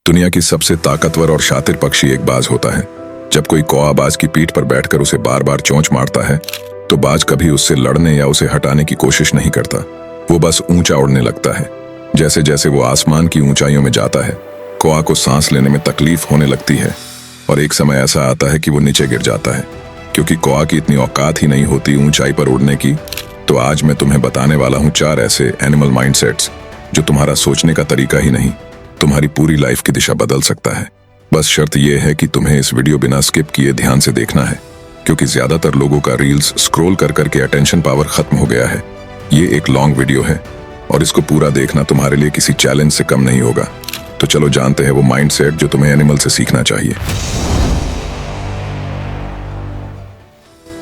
दुनिया की सबसे ताकतवर और शातिर पक्षी एक बाज होता है। जब कोई कौवा बाज की पीठ पर बैठकर उसे बार बार चोंच मारता है तो बाज कभी उससे लड़ने या उसे हटाने की कोशिश नहीं करता। वो बस ऊंचा उड़ने लगता है। जैसे जैसे वो आसमान की ऊंचाइयों में जाता है, कौवा को सांस लेने में तकलीफ होने लगती है और एक समय ऐसा आता है कि वो नीचे गिर जाता है, क्योंकि कौवा की इतनी औकात ही नहीं होती ऊंचाई पर उड़ने की। तो आज मैं तुम्हें बताने वाला हूँ 4 ऐसे एनिमल माइंडसेट्स जो तुम्हारा सोचने का तरीका ही नहीं, तुम्हारी पूरी लाइफ की दिशा बदल सकता है। बस शर्त यह है कि तुम्हें इस वीडियो बिना स्किप किए ध्यान से देखना है, क्योंकि ज्यादातर लोगों का रील्स स्क्रॉल कर करके अटेंशन पावर खत्म हो गया है। ये एक लॉन्ग वीडियो है और इसको पूरा देखना तुम्हारे लिए किसी चैलेंज से कम नहीं होगा। तो चलो जानते हैं वो माइंडसेट जो तुम्हें एनिमल से सीखना चाहिए।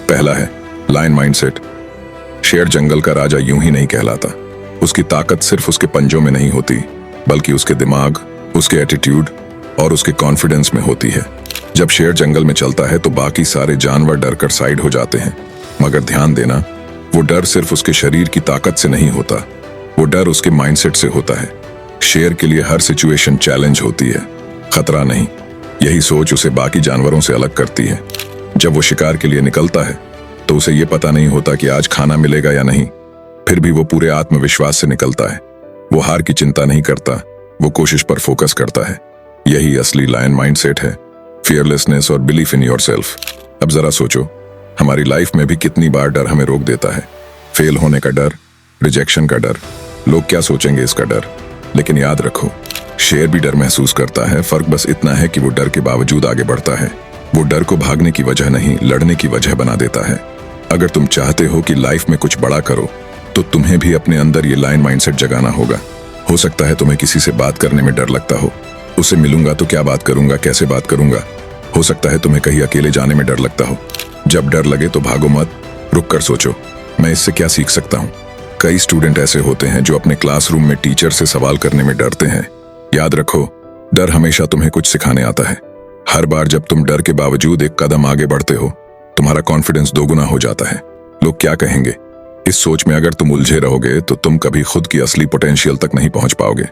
पहला है लायन माइंडसेट। शेर जंगल का राजा यूं ही नहीं कहलाता। उसकी ताकत सिर्फ उसके पंजों में नहीं होती, बल्कि उसके दिमाग, उसके एटीट्यूड और उसके कॉन्फिडेंस में होती है। जब शेर जंगल में चलता है तो बाकी सारे जानवर डर कर साइड हो जाते हैं, मगर ध्यान देना, वो डर सिर्फ उसके शरीर की ताकत से नहीं होता, वो डर उसके माइंडसेट से होता है। शेर के लिए हर सिचुएशन चैलेंज होती है, खतरा नहीं। यही सोच उसे बाकी जानवरों से अलग करती है। जब वो शिकार के लिए निकलता है तो उसे ये पता नहीं होता कि आज खाना मिलेगा या नहीं, फिर भी वो पूरे आत्मविश्वास से निकलता है। वो हार की चिंता नहीं करता, वो कोशिश पर फोकस करता है। यही असली लायन माइंडसेट है, फियरलेसनेस और बिलीफ इन योरसेल्फ। अब जरा सोचो, हमारी लाइफ में भी कितनी बार डर हमें रोक देता है। फेल होने का डर, रिजेक्शन का डर, लोग क्या सोचेंगे इसका डर। लेकिन याद रखो, शेर भी डर महसूस करता है, फर्क बस इतना है कि वो डर के बावजूद आगे बढ़ता है। वो डर को भागने की वजह नहीं, लड़ने की वजह बना देता है। अगर तुम चाहते हो कि लाइफ में कुछ बड़ा करो तो तुम्हें भी अपने अंदर ये लायन माइंडसेट जगाना होगा। हो सकता है तुम्हें किसी से बात करने में डर लगता हो, उसे मिलूंगा तो क्या बात करूंगा, कैसे बात करूंगा। हो सकता है तुम्हें कहीं अकेले जाने में डर लगता हो। जब डर लगे तो भागो मत, रुक कर सोचो, मैं इससे क्या सीख सकता हूँ। कई स्टूडेंट ऐसे होते हैं जो अपने क्लासरूम में टीचर से सवाल करने में डरते हैं। याद रखो, डर हमेशा तुम्हें कुछ सिखाने आता है। हर बार जब तुम डर के बावजूद एक कदम आगे बढ़ते हो, तुम्हारा कॉन्फिडेंस दोगुना हो जाता है। लोग क्या कहेंगे, इस सोच में अगर तुम उलझे रहोगे तो तुम कभी खुद की असली पोटेंशियल तक नहीं पहुंच पाओगे।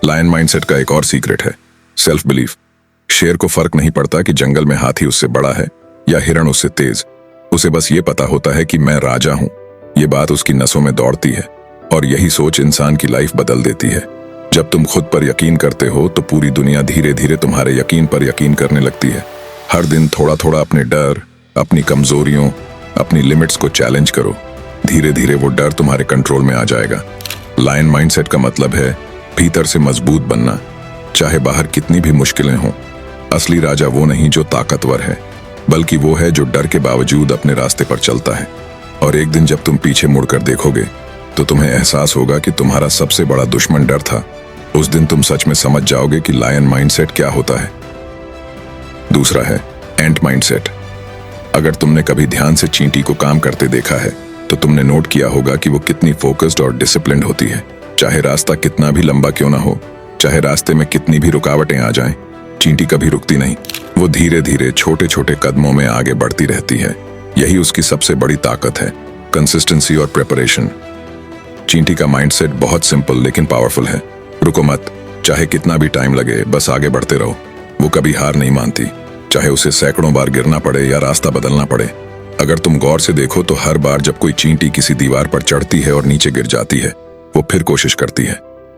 लायन माइंडसेट का एक और सीक्रेट है सेल्फ बिलीफ। शेर को फर्क नहीं पड़ता कि जंगल में हाथी उससे बड़ा है या हिरण उससे तेज। उसे बस ये पता होता है कि मैं राजा हूं। ये बात उसकी नसों में दौड़ती है और यही सोच इंसान की लाइफ बदल देती है। जब तुम खुद पर यकीन करते हो तो पूरी दुनिया धीरे धीरे तुम्हारे यकीन पर यकीन करने लगती है। हर दिन थोड़ा थोड़ा अपने डर, अपनी कमजोरियों, अपनी लिमिट्स को चैलेंज करो। धीरे धीरे वो डर तुम्हारे कंट्रोल में आ जाएगा। लायन माइंडसेट का मतलब है भीतर से मजबूत बनना, चाहे बाहर कितनी भी मुश्किलें हों। असली राजा वो नहीं जो ताकतवर है, बल्कि वो है जो डर के बावजूद अपने रास्ते पर चलता है। और एक दिन जब तुम पीछे मुड़कर देखोगे तो तुम्हें एहसास होगा कि तुम्हारा सबसे बड़ा दुश्मन डर था। उस दिन तुम सच में समझ जाओगे कि लायन माइंडसेट क्या होता है। दूसरा है एंट माइंडसेट। अगर तुमने कभी ध्यान से चींटी को काम करते देखा है तो तुमने नोट किया होगा कि वो कितनी फोकस्ड और डिसिप्लिन्ड होती है। चाहे रास्ता कितना भी लंबा क्यों ना हो, चाहे रास्ते में कितनी भी रुकावटें आ जाएं, चींटी कभी रुकती नहीं। वो धीरे धीरे छोटे छोटे कदमों में आगे बढ़ती रहती है। यही उसकी सबसे बड़ी ताकत है, कंसिस्टेंसी और प्रिपरेशन। चींटी का माइंडसेट बहुत सिंपल लेकिन पावरफुल है। रुको मत, चाहे कितना भी टाइम लगे, बस आगे बढ़ते रहो। वो कभी हार नहीं मानती, चाहे उसे सैकड़ों बार गिरना पड़े या रास्ता बदलना पड़े। अगर तुम गौर से देखो तो हर बार जब कोई चींटी किसी दीवार पर चढ़ती है और नीचे गिर जाती है, वो फिर कोशिश करती है।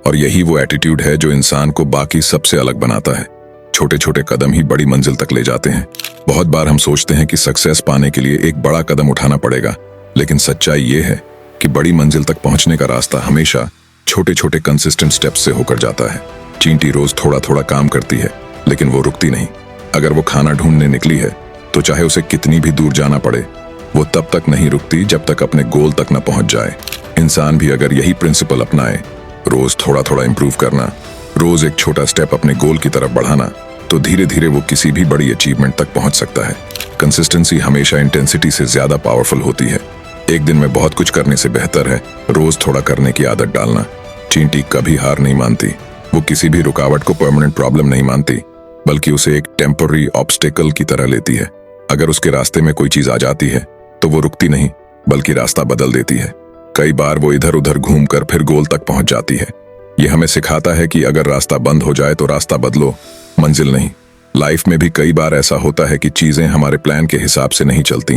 और यही वो एटीट्यूड है जो इंसान को बाकी सबसे अलग बनाता है। छोटे छोटे कदम ही बड़ी मंजिल तक ले जाते हैं। बहुत बार हम सोचते हैं कि सक्सेस पाने के लिए एक बड़ा कदम उठाना पड़ेगा, लेकिन सच्चाई ये है कि बड़ी मंजिल तक पहुंचने का रास्ता हमेशा छोटे छोटे कंसिस्टेंट स्टेप्स से होकर जाता है। चींटी रोज थोड़ा थोड़ा काम करती है, लेकिन वो रुकती नहीं। अगर वो खाना ढूंढने निकली है तो चाहे उसे कितनी भी दूर जाना पड़े, वो तब तक नहीं रुकती जब तक अपने गोल तक न पहुंच जाए। इंसान भी अगर यही प्रिंसिपल अपनाए, रोज थोड़ा थोड़ा इंप्रूव करना, रोज एक छोटा स्टेप अपने गोल की तरफ बढ़ाना, तो धीरे धीरे वो किसी भी बड़ी अचीवमेंट तक पहुंच सकता है। कंसिस्टेंसी हमेशा इंटेंसिटी से ज्यादा पावरफुल होती है। एक दिन में बहुत कुछ करने से बेहतर है रोज थोड़ा करने की आदत डालना। चींटी कभी हार नहीं मानती। वो किसी भी रुकावट को परमानेंट प्रॉब्लम नहीं मानती, बल्कि उसे एक टेम्पररी ऑब्स्टेकल की तरह लेती है। अगर उसके रास्ते में कोई चीज आ जाती है तो वो रुकती नहीं, बल्कि रास्ता बदल देती है। कई बार वो इधर उधर घूमकर फिर गोल तक पहुंच जाती है। ये हमें सिखाता है कि अगर रास्ता बंद हो जाए तो रास्ता बदलो, मंजिल नहीं। लाइफ में भी कई बार ऐसा होता है कि चीजें हमारे प्लान के हिसाब से नहीं चलती,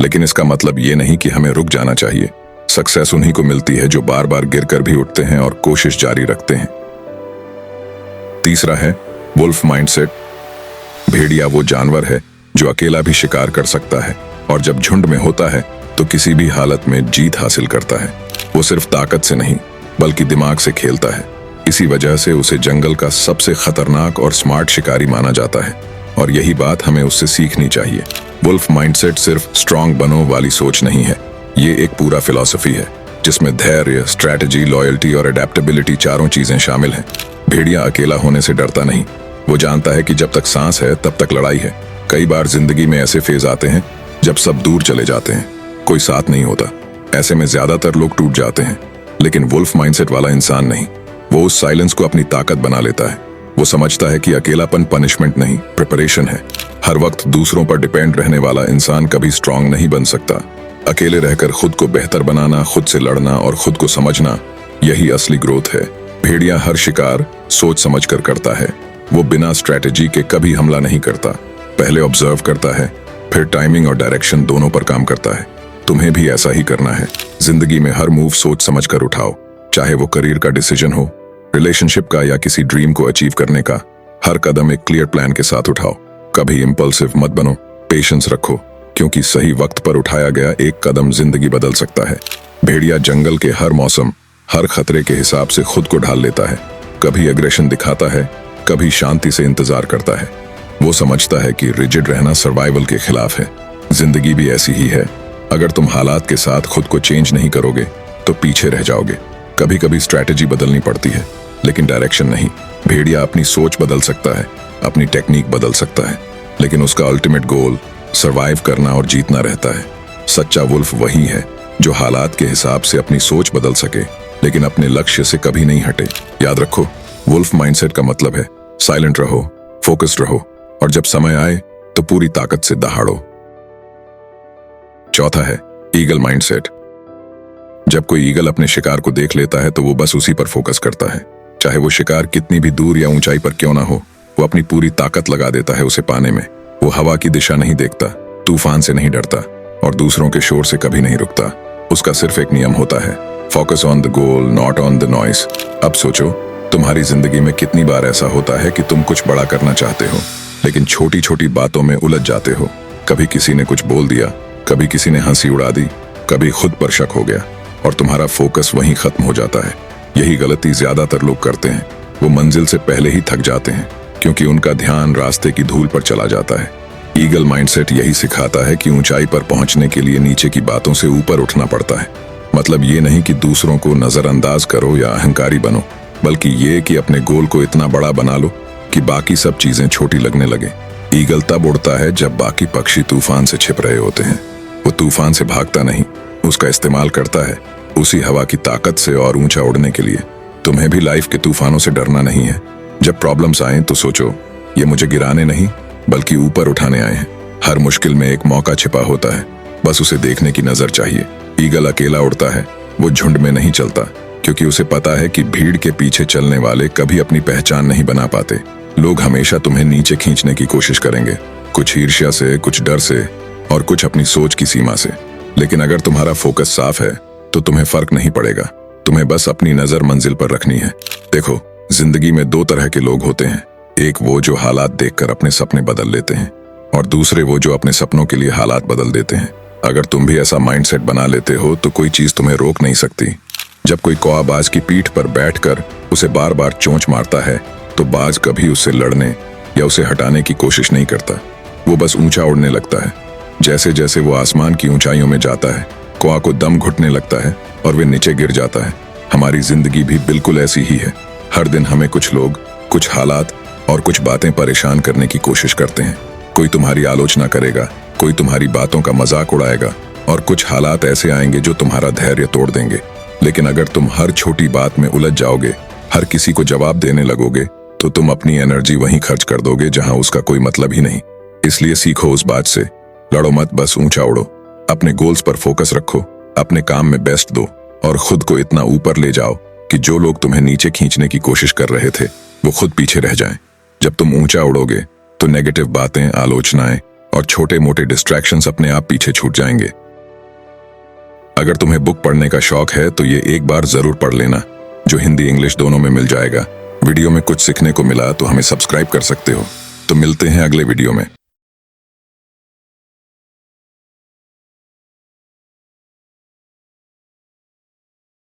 लेकिन इसका मतलब ये नहीं कि हमें रुक जाना चाहिए। सक्सेस उन्हीं को मिलती है जो बार बार गिरकर भी उठते हैं और कोशिश जारी रखते हैं। तीसरा है वुल्फ माइंडसेट। भेड़िया वो जानवर है जो अकेला भी शिकार कर सकता है और जब झुंड में होता है तो किसी भी हालत में जीत हासिल करता है। वो सिर्फ ताकत से नहीं बल्कि दिमाग से खेलता है। इसी वजह से उसे जंगल का सबसे खतरनाक और स्मार्ट शिकारी माना जाता है और यही बात हमें उससे सीखनी चाहिए। वुल्फ माइंडसेट सिर्फ स्ट्रांग बनो वाली सोच नहीं है, ये एक पूरा फिलॉसफी है जिसमें धैर्य, स्ट्रैटेजी, लॉयल्टी और अडेप्टेबिलिटी चारों चीजें शामिल हैं। भेड़िया अकेला होने से डरता नहीं, वो जानता है कि जब तक सांस है तब तक लड़ाई है। कई बार जिंदगी में ऐसे फेज आते हैं जब सब दूर चले जाते हैं, कोई साथ नहीं होता। ऐसे में ज्यादातर लोग टूट जाते हैं, लेकिन वुल्फ माइंडसेट वाला इंसान नहीं। वो उस साइलेंस को अपनी ताकत बना लेता है। वो समझता है कि अकेलापन पनिशमेंट नहीं, प्रिपरेशन है। हर वक्त दूसरों पर डिपेंड रहने वाला इंसान कभी स्ट्रांग नहीं बन सकता। अकेले रहकर खुद को बेहतर बनाना, खुद से लड़ना और खुद को समझना, यही असली ग्रोथ है। भेड़िया हर शिकार सोच समझ कर करता है। वो बिना स्ट्रैटेजी के कभी हमला नहीं करता, पहले ऑब्जर्व करता है, फिर टाइमिंग और डायरेक्शन दोनों पर काम करता है। तुम्हें भी ऐसा ही करना है। जिंदगी में हर मूव सोच समझ कर उठाओ, चाहे वो करियर का डिसीजन हो, रिलेशनशिप का या किसी ड्रीम को अचीव करने का। हर कदम एक क्लियर प्लान के साथ उठाओ। कभी इम्पल्सिव मत बनो, पेशेंस रखो, क्योंकि सही वक्त पर उठाया गया एक कदम जिंदगी बदल सकता है। भेड़िया जंगल के हर मौसम, हर खतरे के हिसाब से खुद को ढाल लेता है। कभी एग्रेशन दिखाता है, कभी शांति से इंतजार करता है। वो समझता है कि रिजिड रहना सर्वाइवल के खिलाफ है। जिंदगी भी ऐसी ही है, अगर तुम हालात के साथ खुद को चेंज नहीं करोगे तो पीछे रह जाओगे। कभी कभी स्ट्रैटेजी बदलनी पड़ती है, लेकिन डायरेक्शन नहीं। भेड़िया अपनी सोच बदल सकता है, अपनी टेक्निक बदल सकता है, लेकिन उसका अल्टीमेट गोल सरवाइव करना और जीतना रहता है। सच्चा वुल्फ वही है जो हालात के हिसाब से अपनी सोच बदल सके, लेकिन अपने लक्ष्य से कभी नहीं हटे। याद रखो, वुल्फ माइंडसेट का मतलब है साइलेंट रहो, फोकस्ड रहो और जब समय आए तो पूरी ताकत से दहाड़ो। चौथा है ईगल माइंडसेट। जब कोई ईगल अपने शिकार को देख लेता है तो वो बस उसी पर फोकस करता है, चाहे वो शिकार कितनी भी दूर या ऊंचाई पर क्यों ना हो। वो अपनी पूरी ताकत लगा देता है उसे पाने में। वो हवा की दिशा नहीं देखता, तूफान से नहीं डरता और दूसरों के शोर से कभी नहीं रुकता। उसका सिर्फ एक नियम होता है, focus on the goal, not on the noise. अब सोचो, तुम्हारी जिंदगी में कितनी बार ऐसा होता है कि तुम कुछ बड़ा करना चाहते हो, लेकिन छोटी छोटी बातों में उलझ जाते हो। कभी किसी ने कुछ बोल दिया, कभी किसी ने हंसी उड़ा दी, कभी खुद पर शक हो गया और तुम्हारा फोकस वहीं खत्म हो जाता है। यही गलती ज्यादातर लोग करते हैं। वो मंजिल से पहले ही थक जाते हैं क्योंकि उनका ध्यान रास्ते की धूल पर चला जाता है। ईगल माइंडसेट यही सिखाता है कि ऊंचाई पर पहुंचने के लिए नीचे की बातों से ऊपर उठना पड़ता है। मतलब ये नहीं कि दूसरों को नजरअंदाज करो या अहंकारी बनो, बल्कि ये कि अपने गोल को इतना बड़ा बना लो कि बाकी सब चीजें छोटी लगने लगे। ईगल तब उड़ता है जब बाकी पक्षी तूफान से छिप रहे होते हैं। वो तूफान से भागता नहीं, उसका इस्तेमाल करता है उसी हवा की ताकत से और ऊंचा उड़ने के लिए। तुम्हें भी लाइफ के तूफानों से डरना नहीं है। जब प्रॉब्लम्स आए तो सोचो, ये मुझे गिराने नहीं बल्कि ऊपर उठाने आए हैं। हर मुश्किल में एक मौका छिपा होता है, बस उसे देखने की नजर चाहिए। ईगल अकेला उड़ता है, वो झुंड में नहीं चलता, क्योंकि उसे पता है कि भीड़ के पीछे चलने वाले कभी अपनी पहचान नहीं बना पाते। लोग हमेशा तुम्हें नीचे खींचने की कोशिश करेंगे, कुछ ईर्ष्या से, कुछ डर से और कुछ अपनी सोच की सीमा से। लेकिन अगर तुम्हारा फोकस साफ है तो तुम्हें फर्क नहीं पड़ेगा। तुम्हें बस अपनी नजर मंजिल पर रखनी है। देखो, जिंदगी में दो तरह के लोग होते हैं, एक वो जो हालात देखकर अपने सपने बदल लेते हैं और दूसरे वो जो अपने सपनों के लिए हालात बदल देते हैं। अगर तुम भी ऐसा माइंडसेट बना लेते हो तो कोई चीज तुम्हें रोक नहीं सकती। जब कोई कौवा बाज की पीठ पर बैठकर उसे बार बार चोंच मारता है तो बाज कभी उससे लड़ने या उसे हटाने की कोशिश नहीं करता, वो बस ऊंचा उड़ने लगता है। जैसे जैसे वो आसमान की ऊंचाइयों में जाता है, कौवा को दम घुटने लगता है और वे नीचे गिर जाता है। हमारी जिंदगी भी बिल्कुल ऐसी ही है। हर दिन हमें कुछ लोग, कुछ हालात और कुछ बातें परेशान करने की कोशिश करते हैं। कोई तुम्हारी आलोचना करेगा, कोई तुम्हारी बातों का मजाक उड़ाएगा और कुछ हालात ऐसे आएंगे जो तुम्हारा धैर्य तोड़ देंगे। लेकिन अगर तुम हर छोटी बात में उलझ जाओगे, हर किसी को जवाब देने लगोगे, तो तुम अपनी एनर्जी वहीं खर्च कर दोगे जहां उसका कोई मतलब ही नहीं। इसलिए सीखो उस बात से, लड़ो मत, बस ऊंचा उड़ो। अपने गोल्स पर फोकस रखो, अपने काम में बेस्ट दो और खुद को इतना ऊपर ले जाओ कि जो लोग तुम्हें नीचे खींचने की कोशिश कर रहे थे वो खुद पीछे रह जाएं। जब तुम ऊंचा उड़ोगे तो नेगेटिव बातें, आलोचनाएं और छोटे मोटे डिस्ट्रैक्शंस अपने आप पीछे छूट जाएंगे। अगर तुम्हें बुक पढ़ने का शौक है तो ये एक बार जरूर पढ़ लेना, जो हिंदी इंग्लिश दोनों में मिल जाएगा। वीडियो में कुछ सीखने को मिला तो हमें सब्सक्राइब कर सकते हो। तो मिलते हैं अगले वीडियो में।